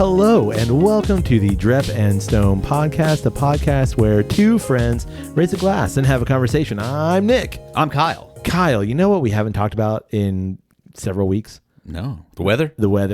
Hello and welcome to the Drep and Stone podcast, a podcast where two friends raise a glass and have a conversation. I'm Nick. I'm Kyle. Kyle, you know what we haven't talked about in several weeks? No. The weather? The weather.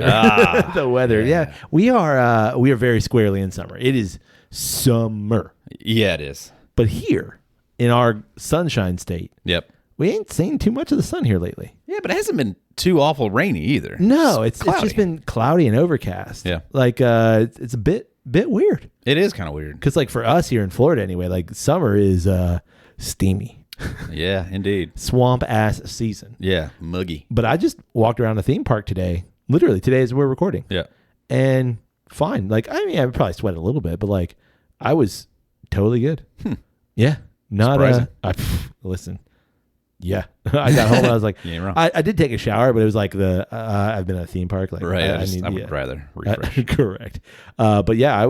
The weather. Yeah. We are very squarely in summer. It is summer. Yeah, it is. But here in our sunshine state, Yep. we ain't seen too much of the sun here lately. Yeah, but it hasn't been too awful rainy either. No, it's cloudy. just been cloudy and overcast. Yeah. Like it's a bit weird. It is kind of weird. Because like for us here in Florida anyway, like summer is steamy. Yeah, indeed. Swamp ass season. Yeah, muggy. But I just walked around a theme park today. Literally today as we're recording. Yeah. And fine. Like I mean I probably sweated a little bit, but like I was totally good. Yeah. Not listen. Yeah. I got home and I was like, you ain't wrong. I did take a shower, but it was like I've been at a theme park. Like, right. I would rather refresh. Correct. But yeah,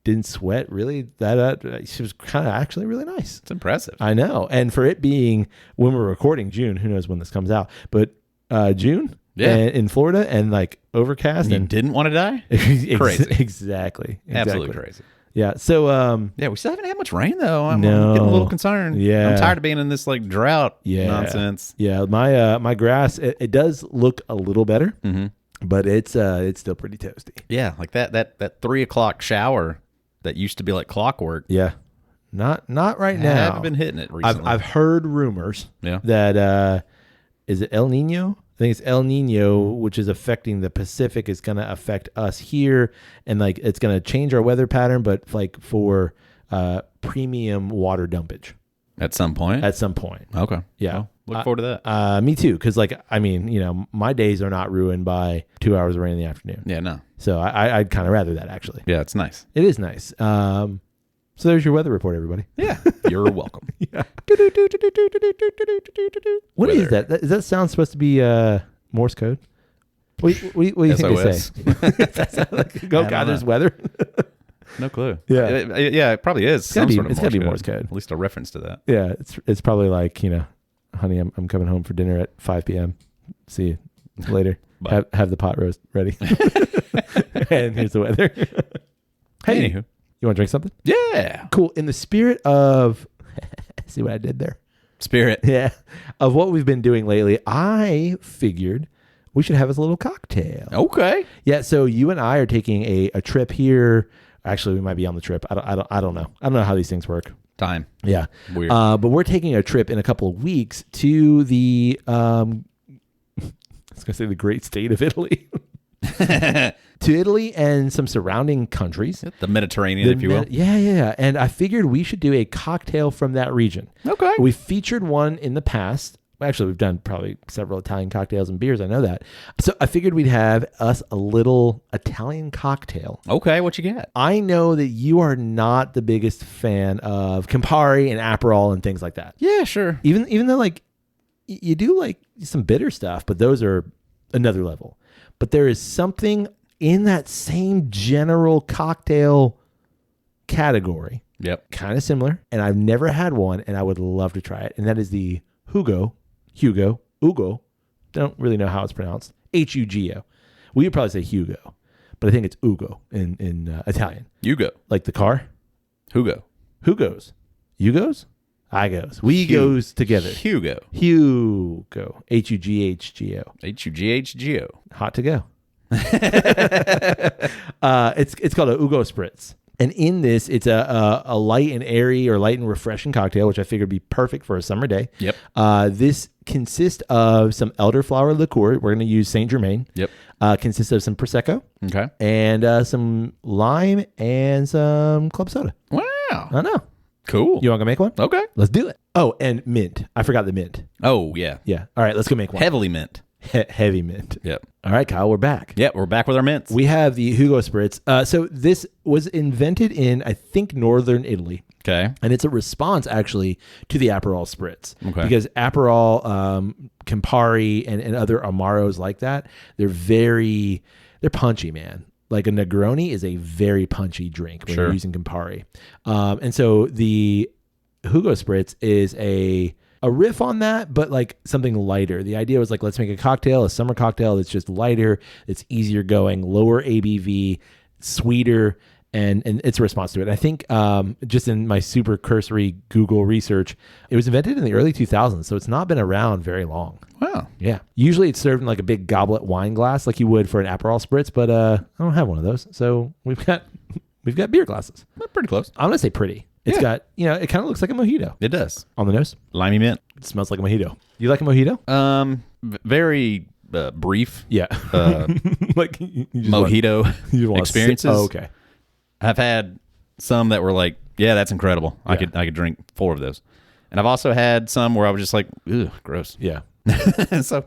didn't sweat really. It was kind of actually really nice. It's impressive. I know. And for it being when we're recording June, who knows when this comes out, but June in Florida and like overcast. You and didn't want to die? Crazy. Exactly. Absolutely crazy. Yeah. So, yeah, we still haven't had much rain though. I'm No. getting a little concerned. Yeah. I'm tired of being in this like drought nonsense. Yeah. My grass, it does look a little better, but it's still pretty toasty. Yeah, like that 3 o'clock shower that used to be like clockwork. Yeah. Not right I now. haven't been hitting it recently. I've heard rumors Yeah. that is it El Nino? I think it's El Nino, which is affecting the Pacific, is going to affect us here, and like it's going to change our weather pattern, but like for premium water dumpage At some point. Okay. Yeah. Well, look forward to that. Me too, because like I mean, you know, my days are not ruined by 2 hours of rain in the afternoon. Yeah, no. So I'd kind of rather that actually. Yeah, it's nice. It is nice. So there's your weather report, everybody. Yeah, you're welcome. Yeah. What is that? Is that sound supposed to be Morse code? What do you think they say? Like, oh God, there's weather. No clue. Yeah. It probably is. It's gotta be Morse code. At least a reference to that. Yeah, it's probably like, you know, honey, I'm coming home for dinner at 5 p.m. See you later. Have the pot roast ready. And here's the weather. Hey, Anywho. You want to drink something? Yeah. Cool. In the spirit of, see what I did there? Spirit. Yeah. Of what we've been doing lately, I figured we should have us a little cocktail. Okay. Yeah. So you and I are taking a trip here. Actually, we might be on the trip. I don't know. I don't know how these things work. Time. Yeah. Weird. But we're taking a trip in a couple of weeks to the, I was going to say the great state of Italy. To Italy and some surrounding countries. The Mediterranean, if you will. Yeah. And I figured we should do a cocktail from that region. Okay. We featured one in the past. Actually, we've done probably several Italian cocktails and beers. I know that. So I figured we'd have us a little Italian cocktail. Okay, what you got? I know that you are not the biggest fan of Campari and Aperol and things like that. Yeah, sure. Even though like you do like some bitter stuff, but those are another level. But there is something in that same general cocktail category. Yep. Kind of similar. And I've never had one, and I would love to try it. And that is the Hugo. Don't really know how it's pronounced. Hugo. We would probably say Hugo, but I think it's Ugo in Italian. Hugo. Like the car? Hugo. Hugos. Hugos? I goes. We goes together. Hugo. Hugo. Hughgo. Hughgo. Hot to go. It's called a Hugo Spritz. And in this, it's a light and airy or light and refreshing cocktail, which I figured would be perfect for a summer day. Yep. This consists of some elderflower liqueur. We're going to use Saint Germain. Yep. Consists of some Prosecco. Okay. And some lime and some club soda. Wow. I know. Cool. You want to go make one? Okay. Let's do it. Oh, and mint. I forgot the mint. Oh, yeah. Yeah. All right, let's go make one. Heavily mint. Heavy mint. Yep. All right, Kyle, we're back. Yep, we're back with our mints. We have the Hugo Spritz. So this was invented in, I think, northern Italy. Okay. And it's a response, actually, to the Aperol Spritz. Okay. Because Aperol, Campari, and other Amaros like that, they're punchy, man. Like a Negroni is a very punchy drink when you're using Campari. And so the Hugo Spritz is a riff on that, but like something lighter. The idea was like, let's make a summer cocktail that's just lighter, it's easier going, lower ABV, sweeter, and it's a response to it. I think just in my super cursory Google research, it was invented in the early 2000s, so it's not been around very long. Wow. Yeah. Usually it's served in like a big goblet wine glass like you would for an Aperol Spritz, but I don't have one of those. So we've got beer glasses. They're pretty close. I'm going to say pretty. It's got, it kind of looks like a mojito. It does. On the nose. Limey mint. It smells like a mojito. You like a mojito? Very brief. Yeah. Like mojito experiences. Oh, okay. I've had some that were like, yeah, that's incredible. I could drink 4 of those. And I've also had some where I was just like, ugh, gross. Yeah. So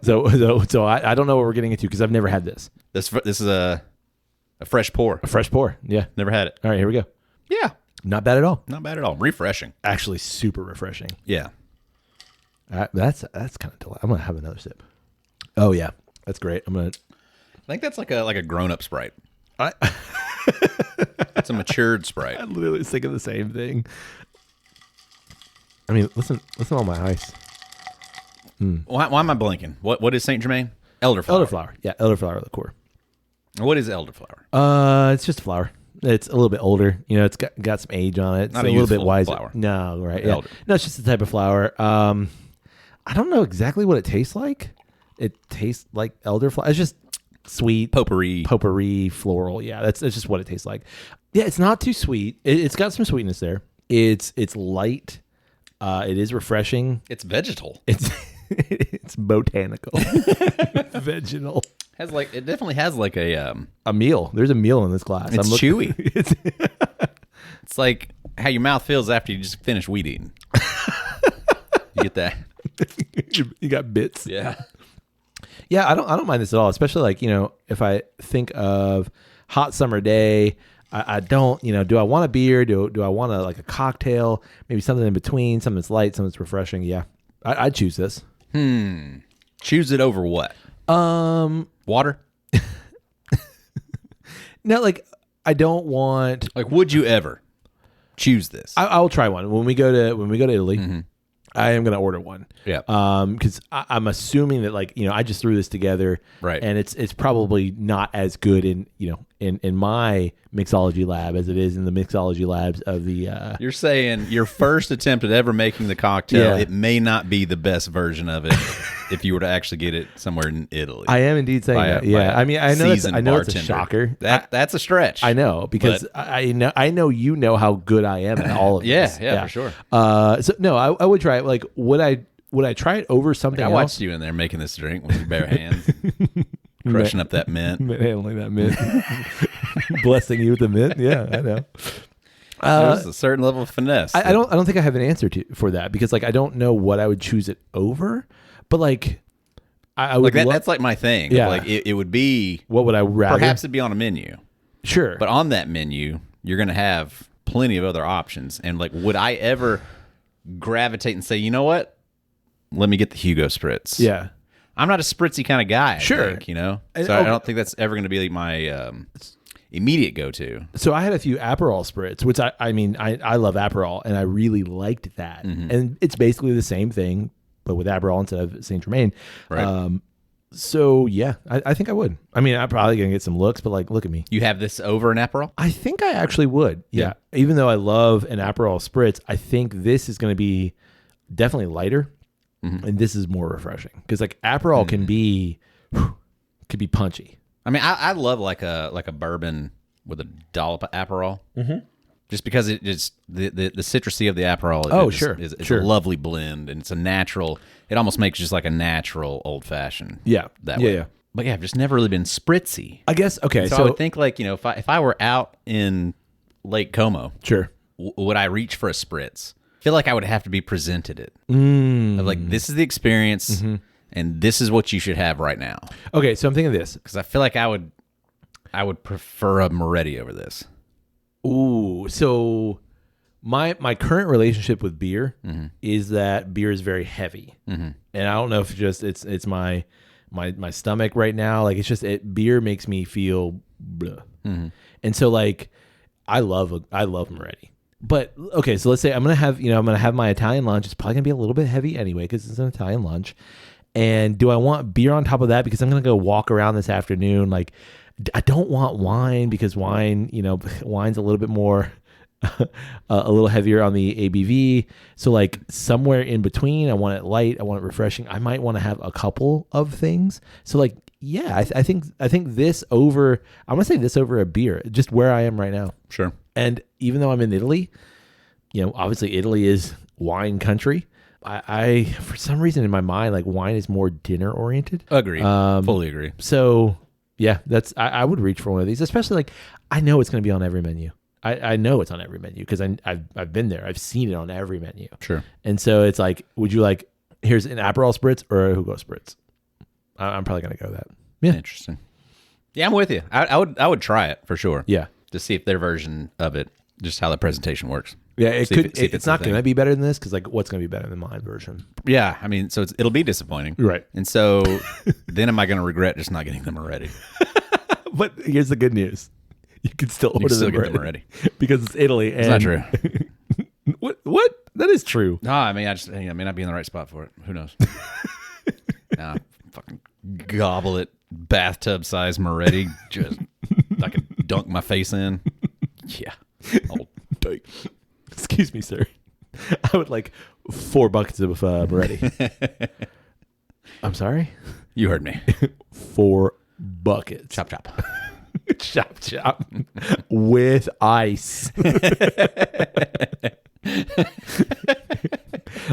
I don't know what we're getting into because I've never had this. This is a fresh pour. A fresh pour. Yeah. Never had it. All right, here we go. Yeah. Not bad at all. Not bad at all. Refreshing. Actually, super refreshing. Yeah. That's kind of delightful. I'm gonna have another sip. Oh yeah, that's great. I think that's like a grown up Sprite. It's a matured Sprite. I literally was thinking the same thing. I mean, listen to all my ice. Why am I blinking? What is Saint Germain? Elderflower. Elderflower. Yeah, elderflower liqueur. What is elderflower? It's just a flower. It's a little bit older. It's got some age on it. It's Not a a little bit youthful wiser. flower. No, right. Yeah. Elder. No, it's just a type of flower. I don't know exactly what it tastes like. It tastes like elderflower. It's just sweet. Potpourri, floral. Yeah, that's just what it tastes like. Yeah, it's not too sweet. It's got some sweetness there. It's light. It is refreshing. It's vegetal. It's botanical. Vegetal. It definitely has like a meal. There's a meal in this glass. It's chewy. It's like how your mouth feels after you just finish weed eating. You get that? You got bits. Yeah. Yeah, I don't mind this at all, especially like, if I think of hot summer day, I don't, do I want a beer? Do I want like a cocktail? Maybe something in between, something that's light, something that's refreshing. Yeah. I'd choose this. Choose it over what? Water? No, like I don't want. Like, would you ever choose this? I'll try one when we go to Italy. Mm-hmm. I am going to order one. Yeah. Because I'm assuming that I just threw this together. Right. And it's probably not as good in my mixology lab as it is in the mixology labs of the. You're saying your first attempt at ever making the cocktail, it may not be the best version of it if you were to actually get it somewhere in Italy. I am indeed saying that. Yeah. I mean, I know it's a shocker. That's a stretch. I know because I know you know how good I am at all of this. Yeah, for sure. So no, I would try it. Like, would I try it over something else? I watched you in there making this drink with your bare hands, crushing up that mint, handling that mint, blessing you with the mint. Yeah, I know. There's a certain level of finesse. I don't think I have an answer for that because I don't know what I would choose it over, but I would that's like my thing. Yeah, it would be. What would I rather? Perhaps it'd be on a menu. Sure, but on that menu, you're going to have plenty of other options. And would I ever gravitate and say, you know what? Let me get the Hugo Spritz. Yeah. I'm not a spritzy kind of guy. Sure. I think, So I don't think that's ever going to be my immediate go-to. So I had a few Aperol Spritz, which I love Aperol, and I really liked that. Mm-hmm. And it's basically the same thing, but with Aperol instead of Saint Germain. Right. So yeah, I think I would. I mean, I'm probably gonna get some looks, but look at me. You have this over an Aperol? I think I actually would. Yeah. Even though I love an Aperol Spritz, I think this is going to be definitely lighter, and this is more refreshing because Aperol can be punchy. I mean, I love like a bourbon with a dollop of Aperol. Mm-hmm. Just because it just the citrusy of the Aperol. It's a lovely blend, and it's a natural. It almost makes just like a natural old fashioned. Yeah, that way. Yeah. But yeah, I've just never really been spritzy. I guess okay. So I would think if I were out in Lake Como, sure, would I reach for a spritz? I feel like I would have to be presented it. Of this is the experience, and this is what you should have right now. Okay, so I'm thinking of this because I feel like I would prefer a Moretti over this. Ooh, so my current relationship with beer is that beer is very heavy, and I don't know if it's my stomach right now. Beer makes me feel blah. And so I love Moretti. But okay, so let's say I'm gonna have my Italian lunch. It's probably gonna be a little bit heavy anyway because it's an Italian lunch, And do I want beer on top of that? Because I'm going to go walk around this afternoon. Like, I don't want wine because wine, wine's a little bit more, a little heavier on the ABV. So like somewhere in between, I want it light. I want it refreshing. I might want to have a couple of things. So like, yeah, I think this over, I'm going to say this over a beer, just where I am right now. Sure. And even though I'm in Italy, obviously Italy is wine country. I for some reason in my mind, like wine is more dinner oriented. Agree. Fully agree. So yeah, I would reach for one of these, especially like I know it's going to be on every menu. I know it's on every menu because I've been there. I've seen it on every menu. Sure. And so it's like, would you like, here's an Aperol Spritz or a Hugo Spritz? I'm probably going to go that. Yeah. Interesting. Yeah, I'm with you. I would try it for sure. Yeah. To see if their version of it, just how the presentation works. Yeah, it's not going to be better than this because like what's going to be better than my version? Yeah, I mean, so it'll be disappointing. Right. And so then am I going to regret just not getting them Moretti? But here's the good news. You can still order them Moretti because it's Italy. And it's not true. What? That is true. No, I mean, I may not be in the right spot for it. Who knows? Fucking goblet, bathtub size Moretti. Just I can dunk my face in. Yeah. Old dike. Excuse me, sir. I would like 4 buckets of Moretti. I'm sorry? You heard me. 4 buckets. Chop, chop. Chop, chop. With ice.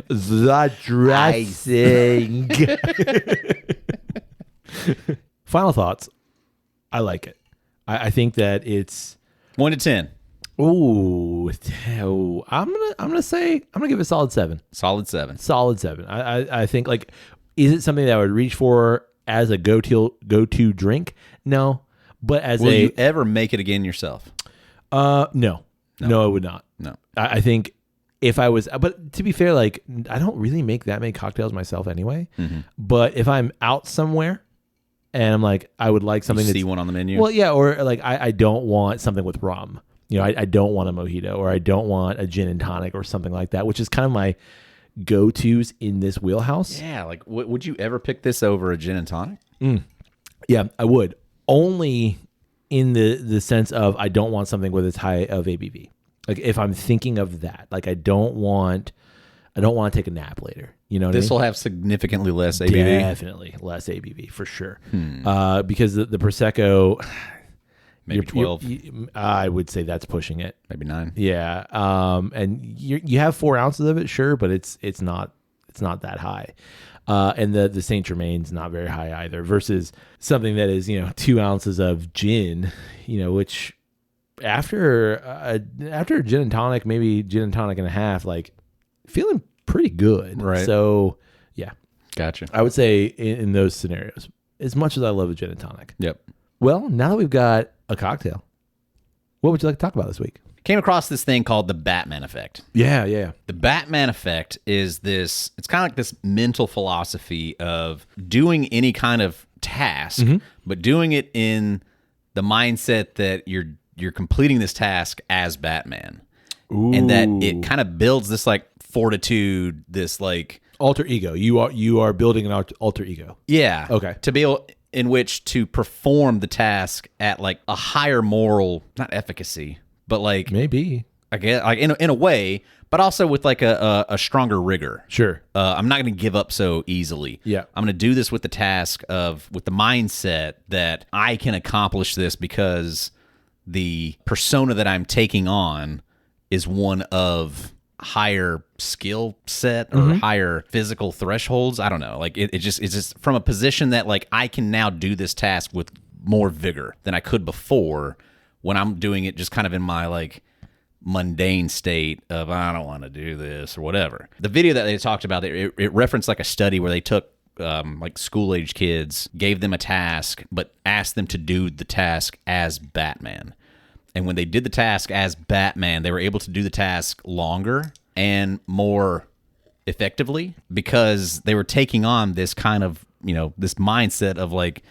The dressing. Final thoughts. I like it. I think that it's 1 to 10. Ooh, I'm gonna give it a solid 7. Solid 7. Solid 7. I think like, is it something that I would reach for as a go-to drink? No, but as will you ever make it again yourself? No, I would not. No, I think if I was, but to be fair, like I don't really make that many cocktails myself anyway. Mm-hmm. But if I'm out somewhere and I'm like, I would like something. You see one on the menu. Well, yeah, or like I don't want something with rum. I don't want a mojito or I don't want a gin and tonic or something like that, which is kind of my go-tos in this wheelhouse. Yeah, like would you ever pick this over a gin and tonic? Yeah, I would. Only in the sense of I don't want something with as high of ABV. Like if I'm thinking of that, like I don't want to take a nap later. You know what this I mean? Will have significantly less ABV? Definitely less ABV for sure. Because the Prosecco... Maybe 12. I would say that's pushing it. Maybe 9. Yeah. And you have 4 ounces of it, sure, but it's not that high. And the Saint Germain's not very high either. Versus something that is 2 ounces of gin, which after a gin and tonic, maybe gin and tonic and a half, like feeling pretty good. Right. So yeah, gotcha. I would say in those scenarios, as much as I love a gin and tonic. Yep. Well, now that we've got a cocktail, what would you like to talk about this week? Came across this thing called the Batman effect. Yeah. The Batman effect is it's kind of like this mental philosophy of doing any kind of task, but doing it in the mindset that you're completing this task as Batman. Ooh. And that it kind of builds this like fortitude, this like alter ego. You are building an alter ego. Yeah. Okay. To be able in which to perform the task at like a higher moral, not efficacy, but like maybe I guess like in a way, but also with like a stronger rigor. Sure. I'm not going to give up so easily. Yeah. I'm going to do this with the task with the mindset that I can accomplish this because the persona that I'm taking on is one of higher skill set or higher physical thresholds. I don't know. Like it's just from a position that like I can now do this task with more vigor than I could before when I'm doing it just kind of in my like mundane state of I don't want to do this or whatever. The video that they talked about, it referenced like a study where they took like school-age kids, gave them a task, but asked them to do the task as Batman. And when they did the task as Batman, they were able to do the task longer and more effectively because they were taking on this kind of, this mindset of like,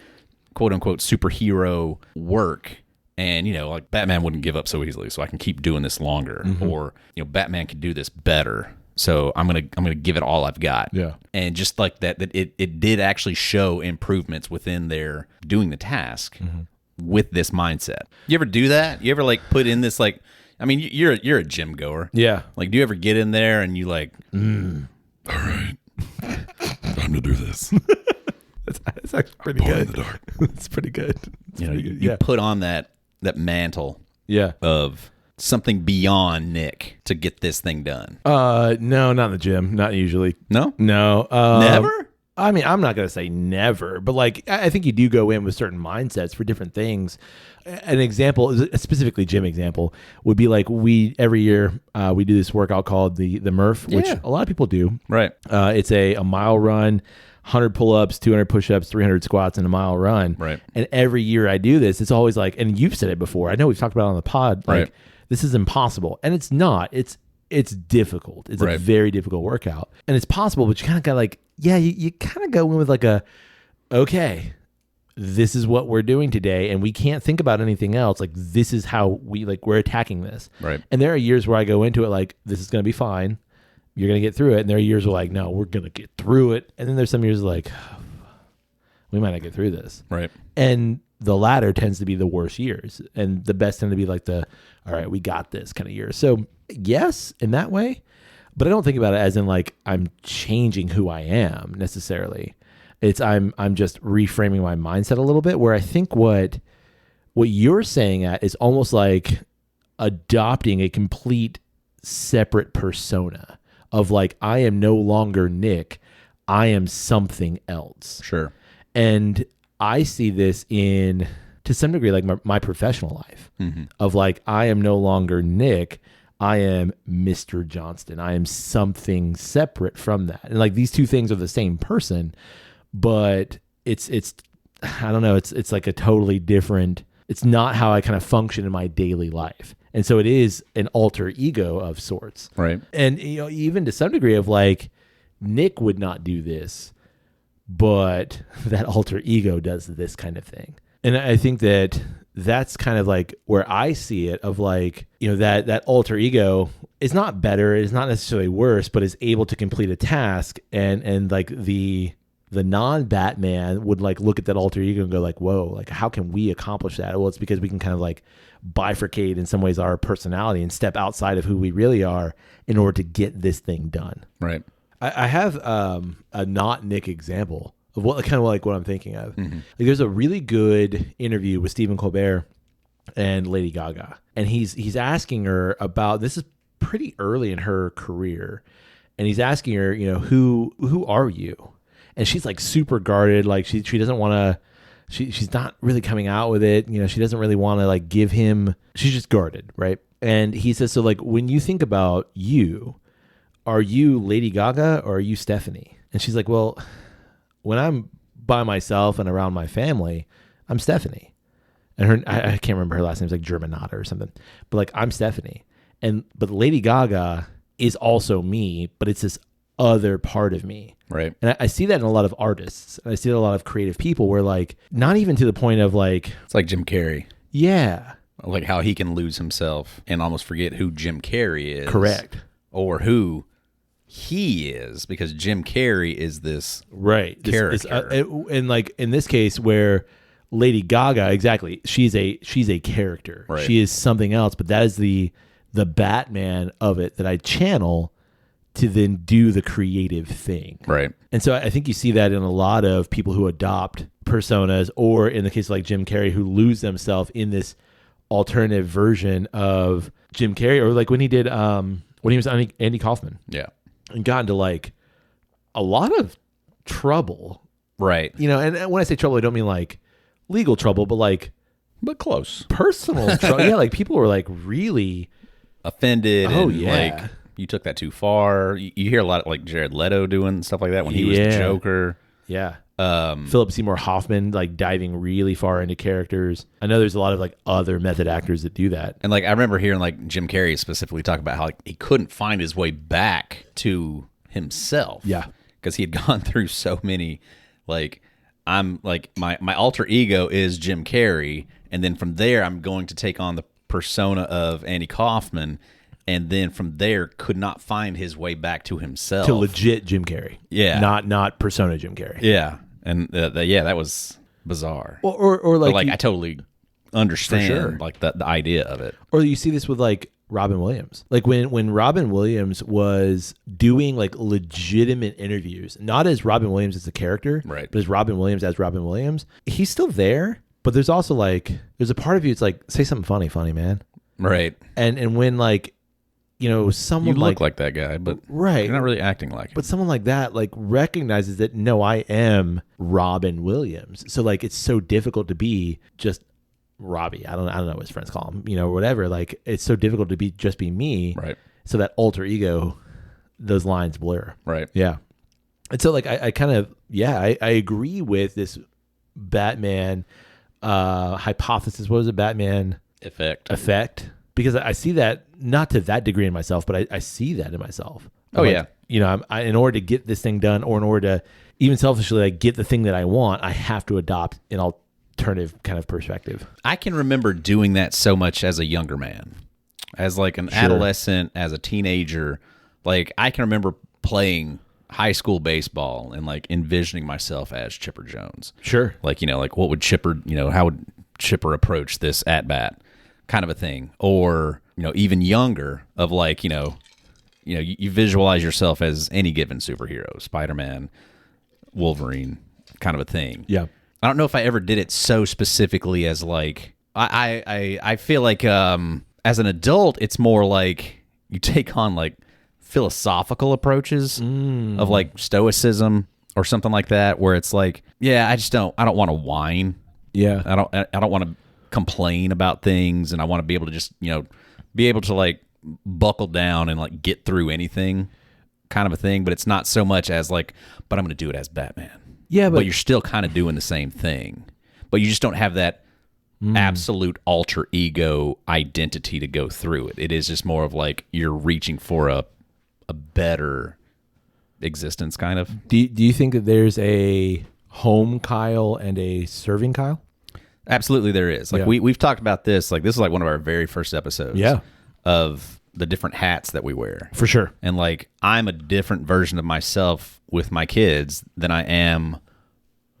quote unquote, superhero work. And, like Batman wouldn't give up so easily, so I can keep doing this longer. Or, Batman can do this better. So I'm gonna give it all I've got. Yeah. And just like that it did actually show improvements within their doing the task with this mindset. You ever do that? You ever like put in this like, I mean, you're a gym goer. Yeah. Like, do you ever get in there and you like, all right, time to do this. It's actually pretty good. In the dark. It's pretty good. You put on that mantle. Yeah. Of something beyond Nick to get this thing done. No, not in the gym. Not usually. No. Never. I mean, I'm not gonna say never, but like I think you do go in with certain mindsets for different things. An example, a specifically gym example, would be like every year we do this workout called the Murph, which a lot of people do. Right. It's a mile run, 100 pull-ups, 200 push-ups, 300 squats, and a mile run. Right. And every year I do this, it's always like, and you've said it before. I know we've talked about it on the pod. Like, this is impossible, and it's not. It's difficult. It's a very difficult workout, and it's possible, but you kind of got like, you kind of go in with like okay, this is what we're doing today, and we can't think about anything else. Like, this is how we're attacking this. Right. And there are years where I go into it like, this is going to be fine. You're going to get through it. And there are years where like, no, we're going to get through it. And then there's some years like, we might not get through this. Right. And the latter tends to be the worst years. And the best tend to be like all right, we got this kind of years. So yes, in that way, but I don't think about it as in like, I'm changing who I am necessarily. It's I'm just reframing my mindset a little bit, where I think what you're saying at is almost like adopting a complete separate persona of like, I am no longer Nick, I am something else. Sure. And I see this in, to some degree, like my professional life of like, I am no longer Nick, I am Mr. Johnston. I am something separate from that. And like, these two things are the same person, but it's I don't know, it's like a totally different, it's not how I kind of function in my daily life. And so it is an alter ego of sorts. Right. And even to some degree of like, Nick would not do this, but that alter ego does this kind of thing. And I think that's kind of like where I see it, of like, that alter ego is not better, it's not necessarily worse, but is able to complete a task, and like the non-Batman would like look at that alter ego and go like, whoa, like how can we accomplish that? Well, it's because we can kind of like bifurcate in some ways our personality and step outside of who we really are in order to get this thing done. Right. I have a not Nick example of what kind of like what I'm thinking of. Like, there's a really good interview with Stephen Colbert and Lady Gaga, and he's asking her about, this is pretty early in her career, and he's asking her, who are you? And she's like super guarded, like she doesn't want to. She's not really coming out with it. She doesn't really want to like give him. She's just guarded, right? And he says, so like, when you think about you, are you Lady Gaga or are you Stephanie? And she's like, well, when I'm by myself and around my family, I'm Stephanie. And I can't remember her last name. It's like Germanata or something. But like, I'm Stephanie. But Lady Gaga is also me, but it's this other part of me. Right. And I see that in a lot of artists. And I see that in a lot of creative people where like, not even to the point of like, it's like Jim Carrey. Yeah. Like how he can lose himself and almost forget who Jim Carrey is. Correct. Or who he is, because Jim Carrey is this character. And like in this case where Lady Gaga, exactly, she's a character. Right. She is something else, but that is the Batman of it that I channel to then do the creative thing. Right. And so I think you see that in a lot of people who adopt personas, or in the case of like Jim Carrey, who lose themselves in this alternative version of Jim Carrey, or like when he did when he was on Andy Kaufman. Yeah. And got into like a lot of trouble. Right. And when I say trouble, I don't mean like legal trouble, but close. Personal trouble. Yeah, like people were like really offended. Oh, and yeah. Like, you took that too far. You hear a lot of like Jared Leto doing stuff like that when he was the Joker. Yeah. Philip Seymour Hoffman like diving really far into characters. I know there's a lot of like other method actors that do that. And like I remember hearing like Jim Carrey specifically talk about how like, he couldn't find his way back to himself. Yeah. Because he had gone through so many, like, I'm like my alter ego is Jim Carrey, and then from there I'm going to take on the persona of Andy Kaufman. and then from there could not find his way back to himself. To legit Jim Carrey. Yeah. Not persona Jim Carrey. Yeah. And that was bizarre. Or like, I totally understand like the idea of it. Or you see this with like Robin Williams. Like when Robin Williams was doing like legitimate interviews, not as Robin Williams as the character, right, but as Robin Williams, he's still there, but there's also like, there's a part of you, it's like, say something funny, man. Right. And when like, you know, someone you look like that guy, but right, you're not really acting like him. But someone like that like recognizes that, no, I am Robin Williams. So like, it's so difficult to be just Robbie. I don't know what his friends call him, you know, whatever. Like, it's so difficult to be me. Right. So that alter ego, those lines blur. Right. Yeah. And so like, I kind of, I agree with this Batman hypothesis. What was it? Batman effect. Because I see that, not to that degree in myself, but I see that in myself. Oh, like, yeah. You know, in order to get this thing done, or in order to even selfishly like get the thing that I want, I have to adopt an alternative kind of perspective. I can remember doing that so much as a younger man, as like an adolescent, as a teenager. Like, I can remember playing high school baseball and like envisioning myself as Chipper Jones. Sure. Like, you know, like what would Chipper, you know, how would Chipper approach this at bat kind of a thing? Or, you know, even younger of like, you visualize yourself as any given superhero, Spider-Man, Wolverine, kind of a thing. Yeah. I don't know if I ever did it so specifically as like, I feel like as an adult, it's more like you take on like philosophical approaches of like stoicism or something like that, where it's like, I don't want to whine. Yeah. I don't want to complain about things, and I want to be able to just, be able to like buckle down and like get through anything kind of a thing. But it's not so much as like, but I'm going to do it as Batman. Yeah, but you're still kind of doing the same thing, but you just don't have that absolute alter ego identity to go through it. It is just more of like you're reaching for a better existence, kind of. Do you think that there's a home Kyle and a serving Kyle? Absolutely, there is. Like we've talked about this. Like, this is like one of our very first episodes. Yeah. Of the different hats that we wear. For sure. And like, I'm a different version of myself with my kids than I am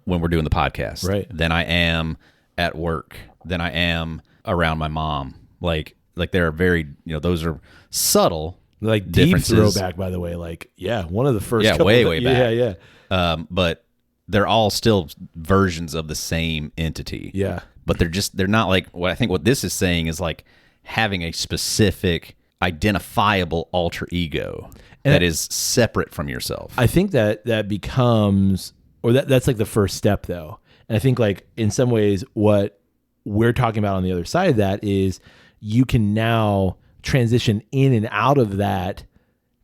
when we're doing the podcast. Right. Than I am at work. Than I am around my mom. Like there are very, those are subtle. Like deep throwback, by the way. Like, one of the first. Yeah, way back. Yeah. But they're all still versions of the same entity. Yeah. But they're not like, what this is saying is like having a specific identifiable alter ego that is separate from yourself. I think that becomes, or that's like the first step though. And I think like in some ways what we're talking about on the other side of that is you can now transition in and out of that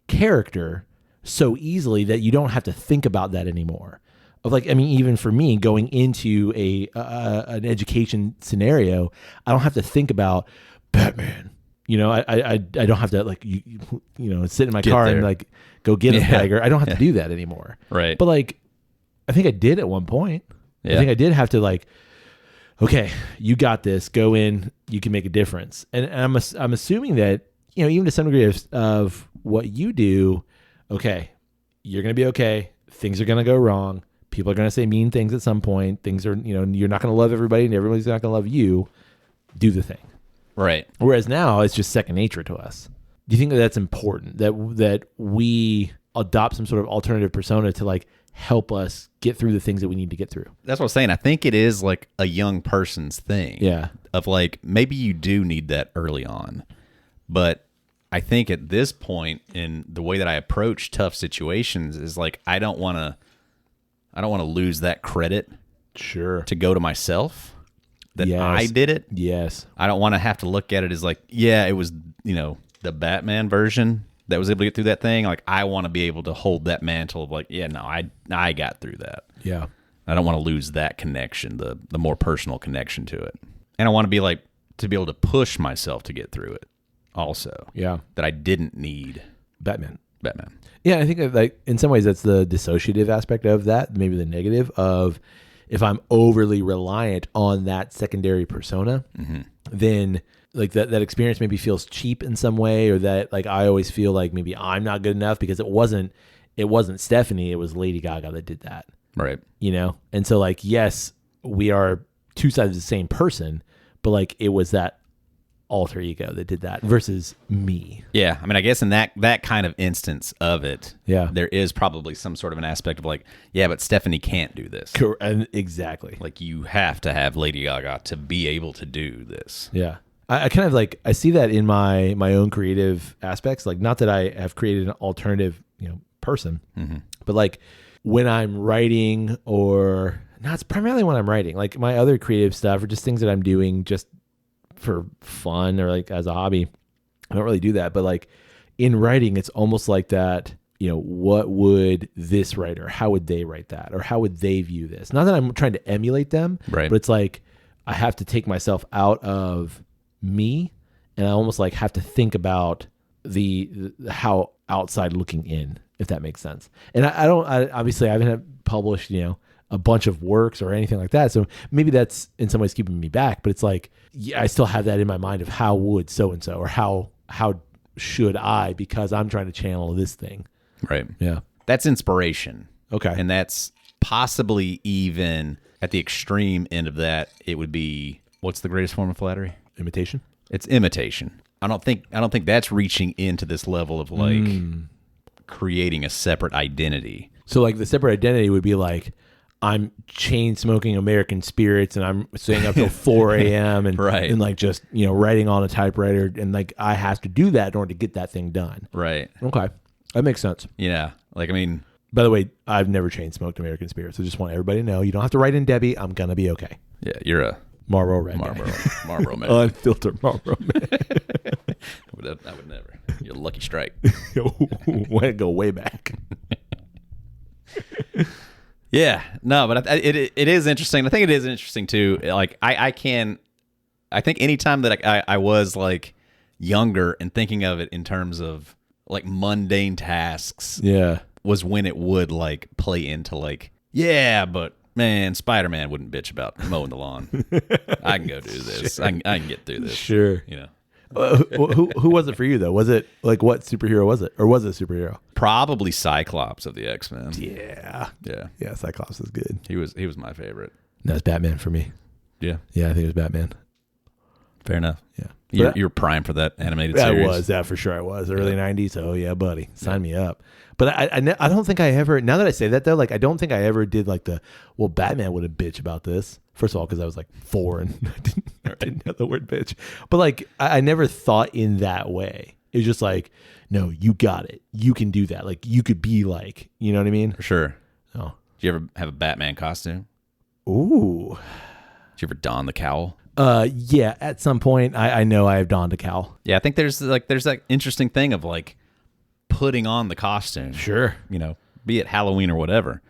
character so easily that you don't have to think about that anymore. Of like, I mean, even for me going into an education scenario, I don't have to think about Batman. I don't have to like sit in my car and like go get a tiger. I don't have to do that anymore. Right. But like, I think I did at one point. Yeah. I think I did have to like, okay, you got this. Go in. You can make a difference. And I'm assuming that even to some degree of what you do, okay, you're gonna be okay. Things are gonna go wrong. People are gonna say mean things at some point. Things are you're not gonna love everybody, and everybody's not gonna love you. Do the thing. Right. Whereas now it's just second nature to us. Do you think that that's important, that we adopt some sort of alternative persona to like help us get through the things that we need to get through? That's what I'm saying. I think it is like a young person's thing. Yeah. Of like, maybe you do need that early on. But I think at this point in the way that I approach tough situations is like, I don't want to lose that credit. Sure. To go to myself. That I did it. Yes. I don't want to have to look at it as like, it was, the Batman version that was able to get through that thing. Like, I want to be able to hold that mantle of like, I got through that. Yeah. I don't want to lose that connection, the more personal connection to it. And I want to be like, to be able to push myself to get through it also. Yeah. That I didn't need Batman. Yeah. I think that like in some ways that's the dissociative aspect of that, maybe the negative of, if I'm overly reliant on that secondary persona, then like that experience maybe feels cheap in some way, or that like I always feel like maybe I'm not good enough because it wasn't Stephanie, it was Lady Gaga that did that. Right. You know? And so like, yes, we are two sides of the same person, but like it was that alter ego that did that versus me. Yeah. I mean, I guess in that kind of instance of it, there is probably some sort of an aspect of like, yeah, but Stephanie can't do this. And exactly. Like you have to have Lady Gaga to be able to do this. Yeah. I kind of like, I see that in my own creative aspects. Like, not that I have created an alternative, person, but like when I'm writing, or no, it's primarily when I'm writing, like my other creative stuff or just things that I'm doing just for fun or like as a hobby, I don't really do that. But like in writing, it's almost like that, what would this writer, how would they write that? Or how would they view this? Not that I'm trying to emulate them, right? But it's like, I have to take myself out of me, and I almost like have to think about the how outside looking in, if that makes sense. And I obviously I haven't published, a bunch of works or anything like that. So maybe that's in some ways keeping me back, but it's like, yeah, I still have that in my mind of how would so-and-so, or how should I, because I'm trying to channel this thing. Right. Yeah. That's inspiration. Okay. And that's possibly even at the extreme end of that, it would be, what's the greatest form of flattery? Imitation. It's imitation. I don't think that's reaching into this level of like creating a separate identity. So like the separate identity would be like, I'm chain smoking American spirits and I'm staying up till 4 a.m. and right. And like just, writing on a typewriter, and like I have to do that in order to get that thing done. Right. Okay. That makes sense. Yeah. Like, I mean, by the way, I've never chain smoked American spirits. I just want everybody to know you don't have to write in Debbie. I'm going to be okay. Yeah. You're a Marlboro Red Marlboro man. Unfiltered Marlboro man. I would never. You're a lucky strike. Way to go way back. Yeah, no, but it is interesting. I think it is interesting too. Like I think anytime that I was like younger and thinking of it in terms of like mundane tasks, was when it would like play into like, yeah, but man, Spider-Man wouldn't bitch about mowing the lawn. I can go do this. Sure. I can get through this. Sure. Who was it for you though? Was it like, what superhero was it, or was it a superhero? Probably Cyclops of the X-Men. Yeah. Cyclops is good. He was my favorite. No, it's Batman for me. Yeah, I think it was Batman. Fair enough. Yeah, you're primed for that animated series. I was, that for sure. I was early '90s. Oh yeah, buddy, sign me up. But I don't think I ever. Now that I say that though, like I don't think I ever did like Batman would have bitch about this. First of all, because I was like 4 and I didn't know the word bitch. But like I never thought in that way. It was just like, no, you got it. You can do that. Like you could be like, you know what I mean? For sure. Oh, did you ever have a Batman costume? Ooh. Did you ever don the cowl? Yeah. At some point, I know I have donned a cowl. Yeah, I think there's that interesting thing of like putting on the costume. Sure. Be it Halloween or whatever.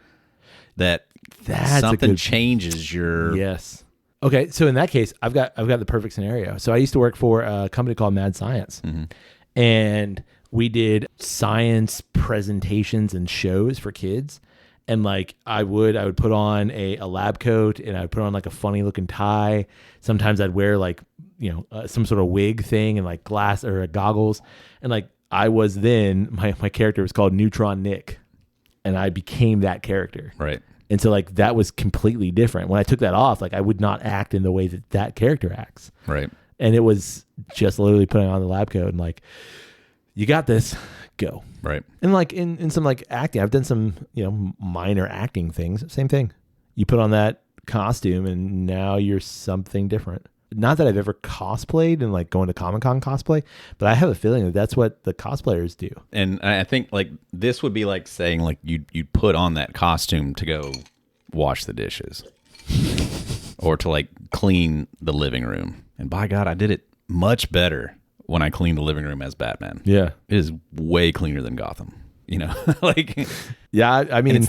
That's something changes your. Yes. Okay, so in that case, I've got the perfect scenario. So I used to work for a company called MadScience, and we did science presentations and shows for kids. And like I would put on a lab coat, and I would put on like a funny looking tie. Sometimes I'd wear like some sort of wig thing and like glass or goggles. And like I was then my character was called Neutron Nick, and I became that character. Right. And so like that was completely different. When I took that off, like I would not act in the way that character acts. Right. And it was just literally putting on the lab coat and like, you got this, go. Right. And like in some like acting, I've done some, minor acting things. Same thing. You put on that costume and now you're something different. Not that I've ever cosplayed and like going to Comic-Con cosplay, but I have a feeling that that's what the cosplayers do. And I think like this would be like saying like you'd put on that costume to go wash the dishes or to like clean the living room. And by God, I did it much better when I cleaned the living room as Batman. Yeah. It is way cleaner than Gotham, like, yeah, I mean, it's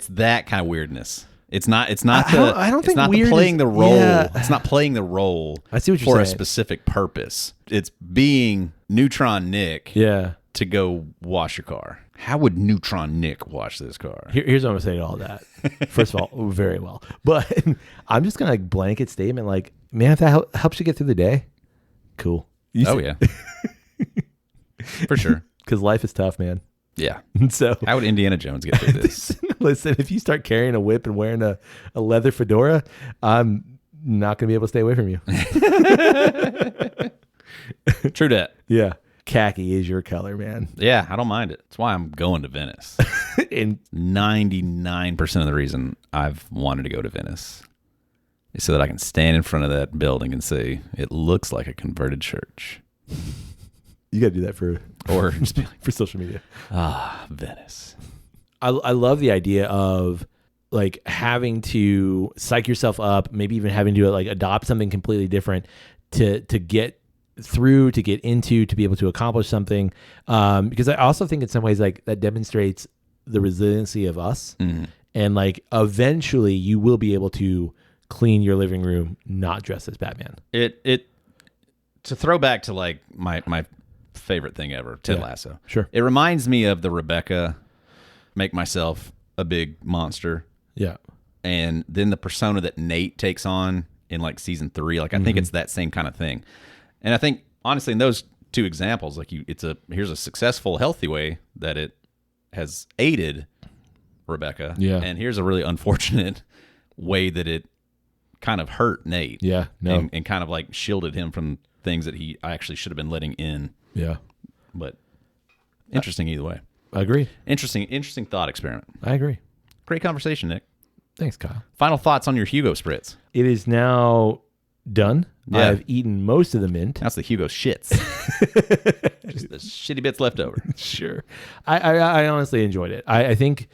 that kind of weirdness. It's not. I don't think not weird playing is, the role. Yeah. It's not playing the role. I see what you're for saying. a specific purpose. It's being Neutron Nick. Yeah. To go wash your car. How would Neutron Nick wash this car? Here's what I'm gonna say to all that. First of all, very well, but I'm just gonna like blanket statement like, man, if that helps you get through the day, Cool. Oh, yeah. For sure. Because life is tough, man. Yeah. So how would Indiana Jones get through this? Listen, if you start carrying a whip and wearing a leather fedora, I'm not going to be able to stay away from you. True that. Yeah. Khaki is your color, man. Yeah, I don't mind it. That's why I'm going to Venice. And 99% of the reason I've wanted to go to Venice is so that I can stand in front of that building and say, it looks like a converted church. You got to do that for social media. Venice. I love the idea of like having to psych yourself up, maybe even having to like adopt something completely different to get through, to get into, to be able to accomplish something. Because I also think in some ways like that demonstrates the resiliency of us. Mm-hmm. And like eventually you will be able to clean your living room not dressed as Batman. It to throw back to like my favorite thing ever, Ted Lasso. Sure. It reminds me of the Rebecca make myself a big monster. Yeah. And then the persona that Nate takes on in like season 3, like I think it's that same kind of thing. And I think honestly in those two examples, like here's a successful, healthy way that it has aided Rebecca. Yeah. And here's a really unfortunate way that it kind of hurt Nate. Yeah. No. And kind of like shielded him from things that he actually should have been letting in. Yeah. But interesting either way. I agree. Interesting thought experiment. I agree. Great conversation, Nick. Thanks, Kyle. Final thoughts on your Hugo Spritz. It is now done. Yeah. I've eaten most of the mint. That's the Hugo shits. Just the shitty bits left over. Sure. I honestly enjoyed it. I think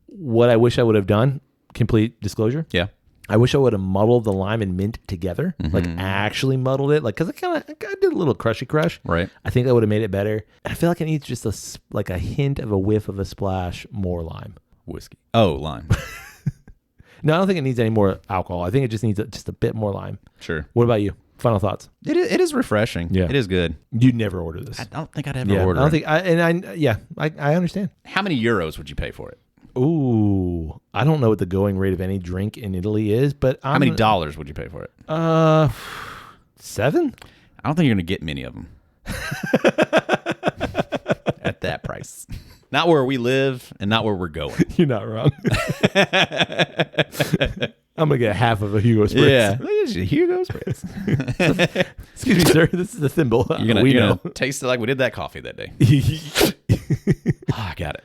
what I wish I would have done, complete disclosure. Yeah. I wish I would have muddled the lime and mint together, like actually muddled it, like because I did a little crushy crush. Right. I think that would have made it better. And I feel like it needs just a hint of a whiff of a splash more lime. Whiskey. Oh, lime. No, I don't think it needs any more alcohol. I think it just needs just a bit more lime. Sure. What about you? Final thoughts? It is refreshing. Yeah. It is good. You'd never order this. I don't think I'd ever order it. I understand. How many euros would you pay for it? Ooh, I don't know what the going rate of any drink in Italy is, but how many dollars would you pay for it? 7? I don't think you're going to get many of them at that price. Not where we live and not where we're going. You're not wrong. I'm going to get half of a Hugo Spritz. Yeah. Hugo Spritz. Excuse me, sir. This is a thimble. You're going to taste it like we did that coffee that day. I got it.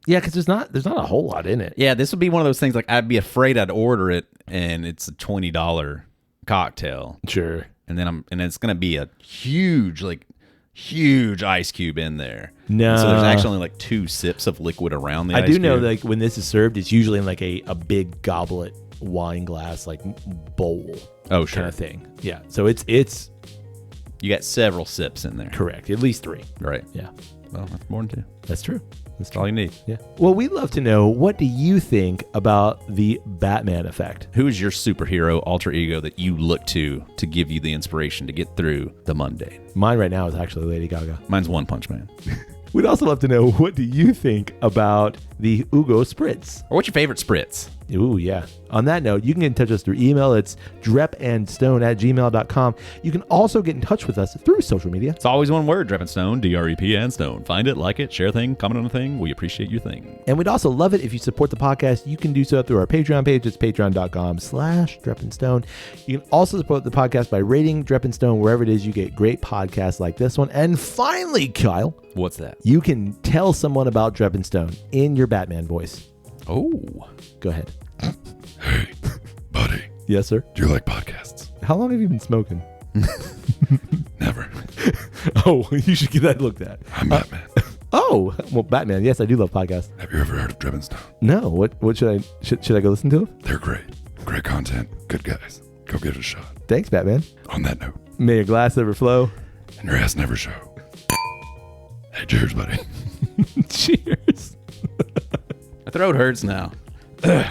Yeah, because there's not a whole lot in it. Yeah, this would be one of those things like I'd be afraid I'd order it and it's a $20 cocktail. Sure. And it's going to be a huge ice cube in there. No. And so there's actually only like 2 sips of liquid around the ice cube. I do know like when this is served, it's usually in like a big goblet wine glass, like bowl. Oh, sure. Kind of thing. Yeah. So it's you got several sips in there. Correct. At least 3. Right. Yeah. Well, that's more than 2. That's true. That's all you need. Yeah. Well, we'd love to know, what do you think about the Batman effect? Who is your superhero alter ego that you look to give you the inspiration to get through the mundane? Mine right now is actually Lady Gaga. Mine's One Punch Man. We'd also love to know, what do you think about the Hugo Spritz? Or what's your favorite Spritz? Ooh, yeah. On that note, you can get in touch with us through email. It's drepandstone@gmail.com. You can also get in touch with us through social media. It's always one word, Drep and Stone, DREP and Stone. Find it, like it, share a thing, comment on a thing. We appreciate your thing. And we'd also love it if you support the podcast. You can do so through our Patreon page. It's patreon.com/drepandstone. You can also support the podcast by rating Drep and Stone wherever it is you get great podcasts like this one. And finally, Kyle. What's that? You can tell someone about Drep and Stone in your Batman voice. Oh. Go ahead. Hey, buddy. Yes, sir? Do you like podcasts? How long have you been smoking? Never. Oh, you should get that looked at. I'm Batman. Oh, well, Batman. Yes, I do love podcasts. Have you ever heard of Drep and Stone? No. What should I go listen to? They're great. Great content. Good guys. Go give it a shot. Thanks, Batman. On that note. May your glass ever flow. And your ass never show. Hey, cheers, buddy. Cheers. My throat hurts now. Ugh.